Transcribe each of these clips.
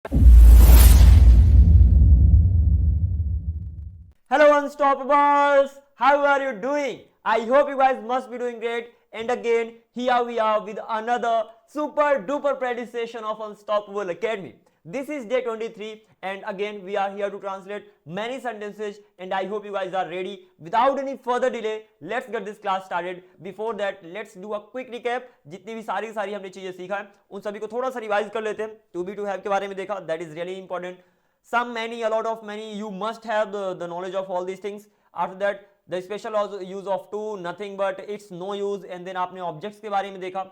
Hello Unstoppables, how are you doing? I hope you guys must be doing great. And again, here we are with another super duper presentation of Unstoppable Academy. This is day 23 and again we are here to translate many sentences and I hope you guys are ready. Without any further delay, let's get this class started. Before that, let's do a quick recap. जितनी भी सारी हमने चीजें सीखा है उन सभी को थोड़ा सा रिवाइज कर लेते हैं. टू बी टू हैव के बारे में देखा, that is really important. A lot of many, you must have the knowledge of all these things. After that, the special use of to, nothing but it's no use. And then आपने objects के बारे में देखा.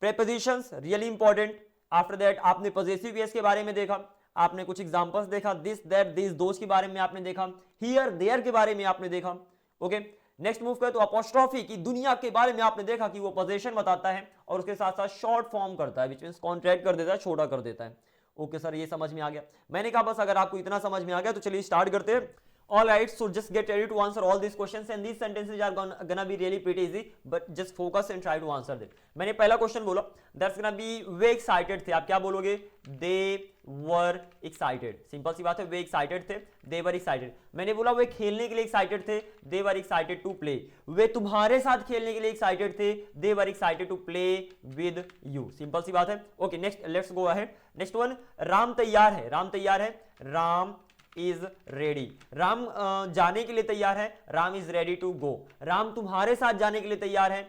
Prepositions really important. After that, आपने possessive case के बारे में देखा. आपने कुछ examples देखा. This, that, these, those के बारे में आपने देखा. Here, there के बारे में आपने देखा. Okay. नेक्स्ट मूव करें तो अपोस्ट्रोफी की दुनिया के बारे में आपने देखा कि वो पोजीशन बताता है और उसके साथ साथ शॉर्ट फॉर्म करता है, विच मींस कॉन्ट्रैक्ट कर देता है, छोटा कर देता है. ओके सर, ये समझ में आ गया. मैंने कहा बस अगर आपको इतना समझ में आ गया तो चलिए स्टार्ट करते हैं. All right, so just get ready to answer all these questions and these sentences are gonna be really pretty easy, but just focus and try to answer them. मैंने पहला क्वेश्चन बोला, that's gonna be way excited थे. आप क्या बोलोगे? They were excited. Simple सी बात है, वे excited थे, they were excited. मैंने बोला वे खेलने के लिए excited थे, they were excited to play. वे तुम्हारे साथ खेलने के लिए excited थे, they were excited to play with you. Simple सी बात है. Okay, next, let's go ahead. Next one, Ram तैयार है. राम तैयार है. Ram is ready. राम जाने के लिए तैयार है. Ram is ready to go. Ram तुम्हारे साथ जाने के लिए तैयार है.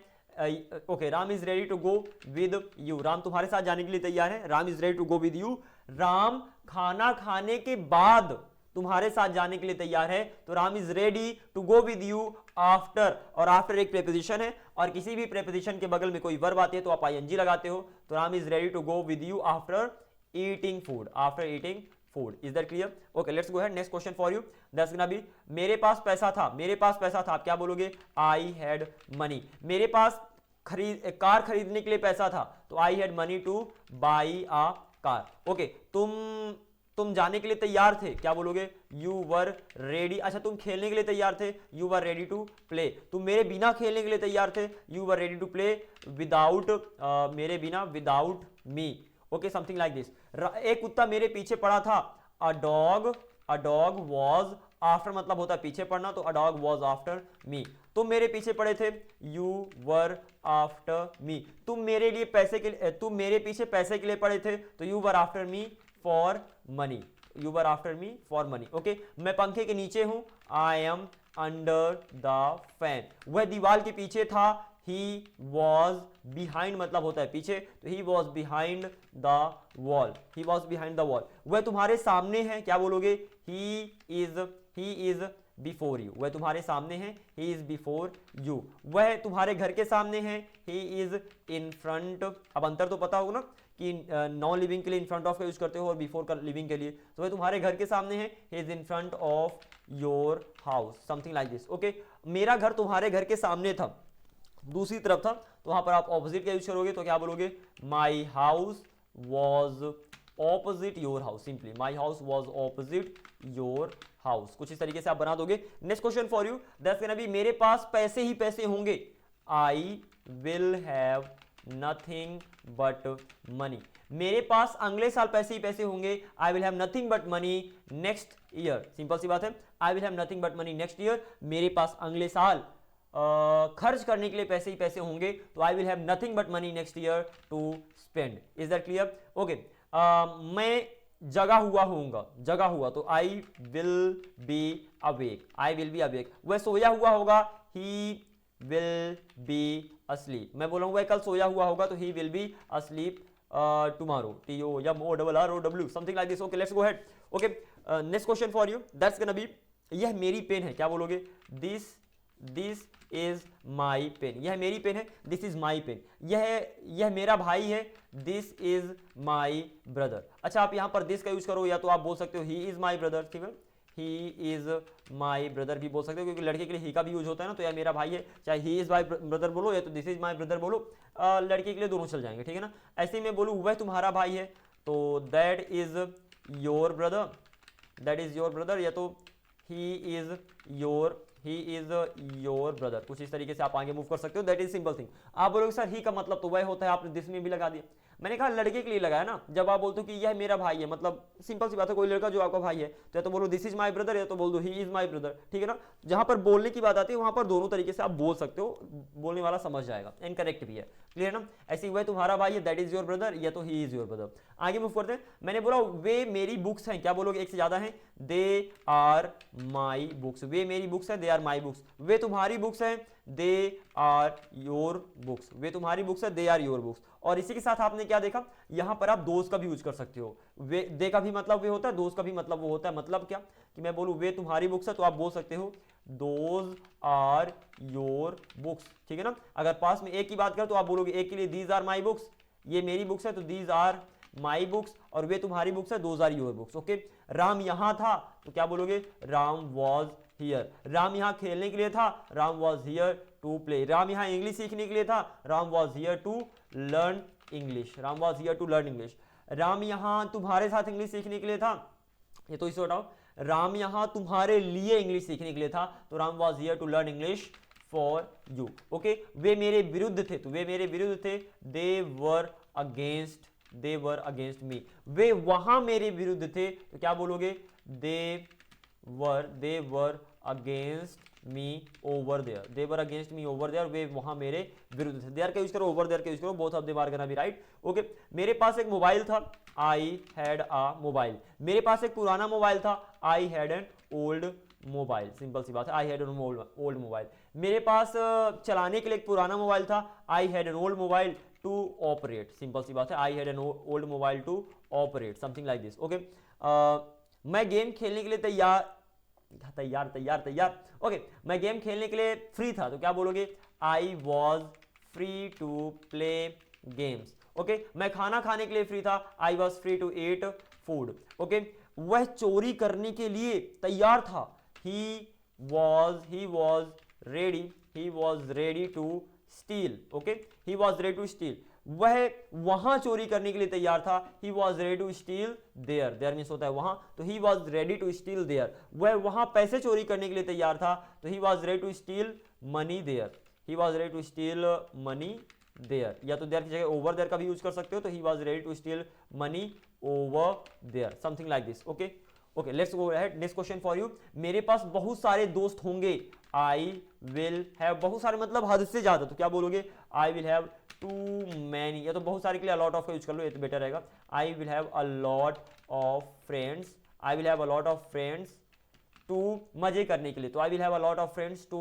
Okay, Ram is ready to go with you. Ram तुम्हारे साथ जाने के लिए तैयार है. Ram is ready to go with you. Ram खाना खाने के बाद तुम्हारे साथ जाने के लिए तैयार है. तो Ram is ready to go with you after. और आफ्टर एक प्रेपोजिशन है और किसी भी प्रेपोजिशन के बगल में कोई वर्ब आती है तो आप आईएनजी लगाते हो. तो Ram is ready to go with you after eating food. After eating food. Is that clear? Okay, let's go ahead. Next question for you. That's gonna be मेरे पास पैसा था. मेरे पास पैसा था. आप क्या बोलोगे? I had money. मेरे पास कार खरीदने के लिए पैसा था. तो I had money to buy a car. Okay, तुम जाने के लिए तैयार थे. क्या बोलोगे? You were ready. अच्छा, तुम खेलने के लिए तैयार थे. You were ready to play. तुम मेरे बिना खेलने के लिए तैयार थे. You were ready to play without मेरे बिना, without me. Okay, something like this. एक कुत्ता मेरे पीछे पड़ा था. अ डॉग वॉज आफ्टर, मतलब होता है पीछे पड़ना, तो a dog was after me. तुम मेरे पीछे पड़े थे. You were after me. तुम मेरे पीछे पैसे के लिए पड़े थे. तो you were after me for money. You were after me for money. Okay, मैं पंखे के नीचे हूं. I am under the fan. वह दीवार के पीछे था. He was behind, मतलब होता है पीछे, तो he was behind the wall. He was behind the wall. वह तुम्हारे सामने है. क्या बोलोगे? He is before you. वह तुम्हारे सामने है. He is before you. वह तुम्हारे घर के सामने है. He is in front. अब अंतर तो पता होगा ना कि नॉन लिविंग के लिए in front of का यूज करते हो और before का लिविंग के लिए. तो वह तुम्हारे घर के सामने है. He is in front of your house. Something like this. Okay, मेरा घर तुम्हारे घर के सामने था, दूसरी तरफ था, तो वहां पर आप ऑपोजिट का यूज करोगे. तो क्या बोलोगे? My house was opposite your house. Simply my house was opposite your house. कुछ इस तरीके से आप बना दोगे. Next question for you, that's gonna be मेरे पास पैसे ही पैसे होंगे. I will have nothing but money. मेरे पास अगले साल पैसे ही पैसे होंगे. I will have nothing but money next year. Simple सी बात है. I will have nothing but money next year. मेरे पास अगले साल खर्च करने के लिए पैसे ही पैसे होंगे. तो I will have nothing but money next year to spend. Is that clear? Okay, मैं जगा हुआ, तो I will be awake. I will be awake. वह सोया हुआ होगा. He will be asleep. मैं बोलूंगा वह कल सोया हुआ होगा, तो he will be asleep tomorrow. TOMORROW, something like this. Okay, let's go ahead. Okay, next question for you, that's gonna be यह मेरी पेन है. क्या बोलोगे? This is my pen. यह मेरी पेन है. This is my pen. यह मेरा भाई है. This is my brother. अच्छा, आप यहां पर दिस का यूज करो, या तो आप बोल सकते हो ही इज माई ब्रदर. ठीक है, ही इज माई ब्रदर भी बोल सकते हो, क्योंकि लड़के के लिए ही का भी यूज होता है ना. तो यह मेरा भाई है, चाहे ही इज माई ब्रदर बोलो या तो दिस इज माई ब्रदर बोलो, लड़के के लिए दोनों चल जाएंगे. ठीक है ना. ऐसे ही मैं बोलूँ वह तुम्हारा भाई है, तो दैट इज योर ब्रदर, या तो ही इज योर ब्रदर. कुछ इस तरीके से आप आगे मूव कर सकते हो. That is simple thing. आप बोलोगे सर ही का मतलब तो वह होता है, आपने दिस में भी लगा दिया. मैंने कहा लड़के के लिए लगाया ना। जब आप बोलते हो कि यह मेरा भाई है, मतलब सिंपल सी बात है, कोई लड़का जो आपका भाई है तो या तो बोलो दिस इज माय ब्रदर, या तो बोल दो ही इज माय ब्रदर, ठीक है ना। जहां पर बोलने की बात आती है वहां पर दोनों तरीके से आप बोल सकते हो, बोलने वाला समझ जाएगा, एंड करेक्ट भी है, क्लियर ना। ऐसे ही वह तुम्हारा भाई है, दैट इज योर ब्रदर, या तो ही इज योर ब्रदर। आगे मूव करते हैं। मैंने बोला वे मेरी बुक्स हैं, क्या बोलोगे, एक से ज्यादा हैं, दे आर माई बुक्स, वे मेरी बुक्स हैं, दे आर माई बुक्स। वे तुम्हारी बुक्स हैं, दे आर योर बुक्स, वे तुम्हारी बुक्स है, दे आर योर बुक्स। और इसी के साथ आपने क्या देखा, यहां पर आप दोस्त का भी यूज कर सकते हो। वे दे का भी मतलब वे होता है, दोस्त का भी मतलब वो होता है। मतलब क्या कि मैं बोलूं वे तुम्हारी बुक्स है तो आप बोल सकते हो दोज आर योर बुक्स, ठीक है ना। अगर पास में एक की बात करें तो आप बोलोगे एक के लिए दीज आर माई बुक्स, ये मेरी बुक्स है तो दीज आर माई बुक्स, और वे तुम्हारी बुक्स है, those are your books. Okay, Ram यहां था तो क्या बोलोगे, राम वॉज हियर। राम यहां खेलने के लिए था, Ram was here to play. Ram यहां इंग्लिश सीखने के लिए था, Ram was here to learn English, Ram was here to learn English. Ram यहां तुम्हारे साथ इंग्लिश सीखने के लिए था, ये तो इसे हटाओ, राम यहां तुम्हारे लिए इंग्लिश सीखने के लिए था, तो Ram was here to learn English for you. Okay, वे मेरे विरुद्ध थे, तो वे मेरे विरुद्ध थे, दे वर अगेंस्ट मी। वे वहां मेरे विरुद्ध थे तो क्या बोलोगे, they were against me over there, they were against me over there, वे वहां मेरे विरुद्ध थे। देयर का यूज करो, ओवर देयर का यूज करो, both of them are gonna be right. Okay, मेरे पास एक मोबाइल था, आई हैड अ मोबाइल। मेरे पास एक पुराना मोबाइल था, I had an old mobile, simple सी बात है, I had an old mobile. मेरे पास चलाने के लिए एक पुराना मोबाइल था, I had an old mobile to operate, simple सी बात है, I had an old mobile to operate, something like this. Okay, मैं गेम खेलने के लिए तैयार, ओके, मैं गेम खेलने के लिए फ्री था तो क्या बोलोगे, I was free to play games. Okay, मैं खाना खाने के लिए फ्री था, I was free to eat food. Okay, वह चोरी करने के लिए तैयार था, he was ready to steal. Okay, he was ready to steal. वह वहां चोरी करने के लिए तैयार था, he was ready to steal there, there means होता है वहां, तो he was ready to steal there. वह वहां पैसे चोरी करने के लिए तैयार था, तो he was ready to steal money there, he was ready to steal money there. या तो देयर की जगह ओवर देयर का भी यूज कर सकते हो, तो he was ready to steal money over there, something like this. Okay, okay, let's go ahead, next question for you. मेरे पास बहुत सारे दोस्त होंगे, आई विल हैव, बहुत सारे मतलब हद से ज्यादा, तो क्या बोलोगे, I will have too many, या तो बहुत सारे के लिए अलॉट ऑफ का यूज कर लो, ये तो बेटर रहेगा। I will have a lot of friends, I will have a lot of friends to, मजे करने के लिए, तो I will have a lot of friends to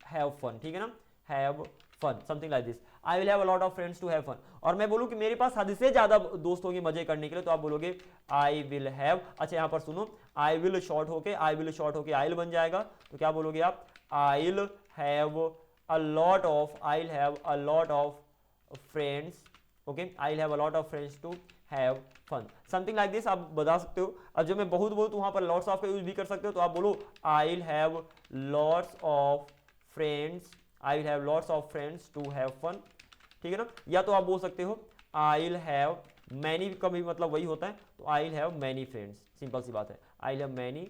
have fun, ठीक है ना, have fun, something like this. I will have a lot of friends to have fun. और मैं बोलूं कि मेरे पास हद से ज्यादा दोस्त होंगे मजे करने के लिए, तो आप बोलोगे आई विल हैव, अच्छा यहां पर सुनो, आई विल शॉर्ट होके आइल बन जाएगा, तो क्या बोलोगे आप, I'll have a lot of friends. Okay, I'll have a lot of friends to have fun, something like this आप बता सकते हो। अब जब मैं बहुत बोलूं तो वहां पर लॉट्स ऑफ का यूज भी कर सकते हो, तो आप बोलो I'll have lots of friends, I will have lots of friends to have fun, ठीक है ना। या तो आप बोल सकते हो आई विल हैव मैनी, का भी मतलब वही होता है, तो I will have many friends, simple सी बात है, I will have many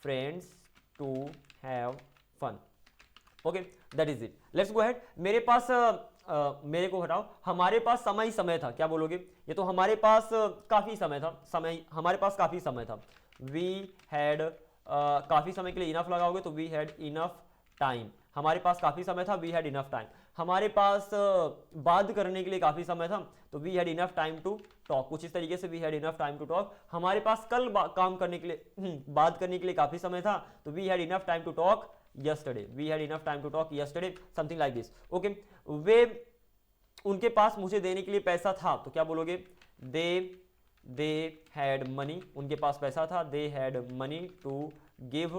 friends to have fun. Okay, that is it, let's go ahead. मेरे पास मेरे को हटाओ, हमारे पास समय था, क्या बोलोगे, ये तो हमारे पास काफी समय था, हमारे पास काफी समय था, वी हैड, काफी समय के लिए इनफ लगाओगे तो वी हैड इनफ टाइम, हमारे पास काफी समय था, वी हैड इनफ टाइम। हमारे पास बात करने के लिए काफी समय था, तो we had enough time to talk, कुछ इस तरीके से we had enough time to talk. हमारे पास कल काम करने के लिए बात करने के लिए काफी समय था, तो we had enough time to talk yesterday, we had enough time to talk yesterday, something like this. Okay, वे उनके पास मुझे देने के लिए पैसा था, तो क्या बोलोगे, they had money, उनके पास पैसा था, they had money to give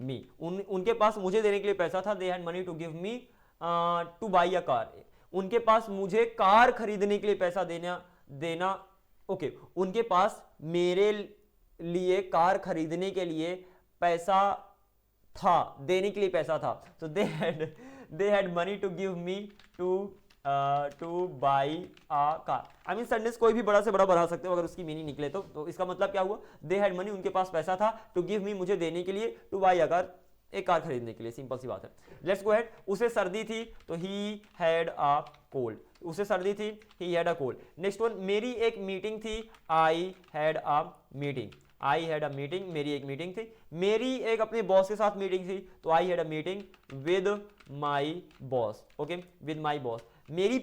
me, उनके पास मुझे देने के लिए पैसा था, they had money to give me to buy a car, उनके पास मुझे कार खरीदने के लिए पैसा देना ओके, उनके पास मेरे लिए कार खरीदने के लिए पैसा था, देने के लिए पैसा था, तो they had money to give me to buy a car। I mean sentence कोई भी बड़ा से बड़ा बना सकते हो अगर उसकी मीनिंग निकले तो इसका मतलब क्या हुआ, they had money, उनके पास पैसा था, to give me, मुझे देने के लिए, to buy a car, एक कार खरीदने के लिए, सिंपल सी बात है। लेट्स गो अहेड, उसे सर्दी थी तो he had a cold, उसे सर्दी थी, he had a cold. Next one, मेरी एक मीटिंग थी, I had a meeting, I had a meeting, मेरी एक मीटिंग थी। मेरी एक अपने बॉस के साथ मीटिंग थी, तो I had a meeting with my boss, okay, with my boss. मेरी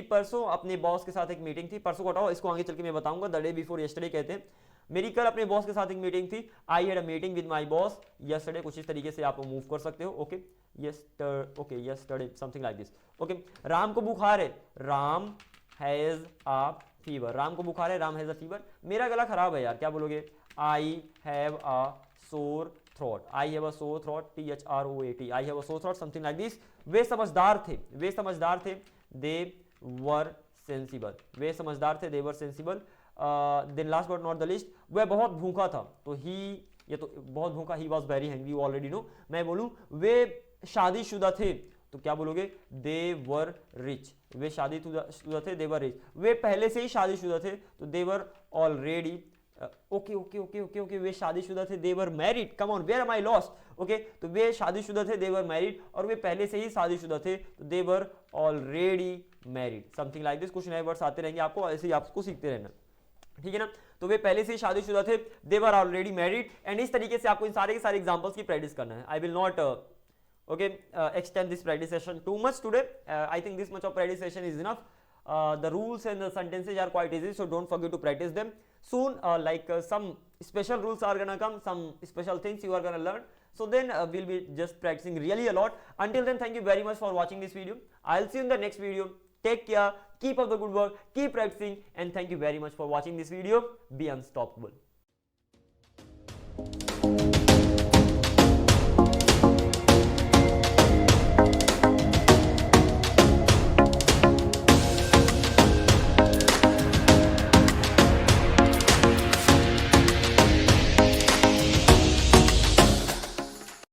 परसों अपने बॉस के साथ एक मीटिंग थी, परसों को हटाओ, इसको आगे चल के मैं बताऊंगा, द डे बिफोर यस्टरडे कहते हैं। मेरी कल अपने बॉस के साथ एक मीटिंग थी, I had a meeting with my boss yesterday, कुछ इस तरीके से आप मूव कर सकते हो, okay, yesterday something like this, okay. Ram को बुखार है, Ram has a fever, Ram को बुखार है, राम हैज अ फीवर। मेरा गला खराब है यार, क्या बोलोगे, आई have a sore throat, I have a sore throat, THROAT, I have a sore throat, something like this. वे समझदार थे, दे वर सेंसिबल, वे समझदार थे, they were sensible. Then last but not the least, वह बहुत भूखा था, तो ही, ये तो बहुत भूखा, he was very hangry, already know. मैं बोलूं वे शादीशुदा थे, तो क्या बोलोगे, दे वर रिच, वे शादीशुदा थे, दे वर रिच। वे पहले से ही शादीशुदा थे, तो दे वर ऑलरेडी, ओके, वे शादीशुदा थे, they were married, come on, where am I lost, okay, तो वे शादीशुदा थे, दे वर मैरिड, और वे पहले से ही शादीशुदा थे, तो they were already married, something like this. कुछ नए वर्ड्स आते रहेंगे आपको, ऐसे ही आपको सीखते रहना, ठीक है ना। तो वे पहले से ही शादीशुदा थे, they were already married, and इस तरीके से आपको इन सारे के सारे एग्जांपल्स की प्रैक्टिस करना है। I will not extend this practice session too much today. I think this much of practice session is enough. The rules and the sentences are quite easy, so don't forget to practice them. Soon, some special rules are gonna come, some special things you are gonna learn. So then we'll be just practicing really a lot. Until then, thank you very much for watching this video. I'll see you in the next video. Take care, keep up the good work, keep practicing, and thank you very much for watching this video. Be unstoppable.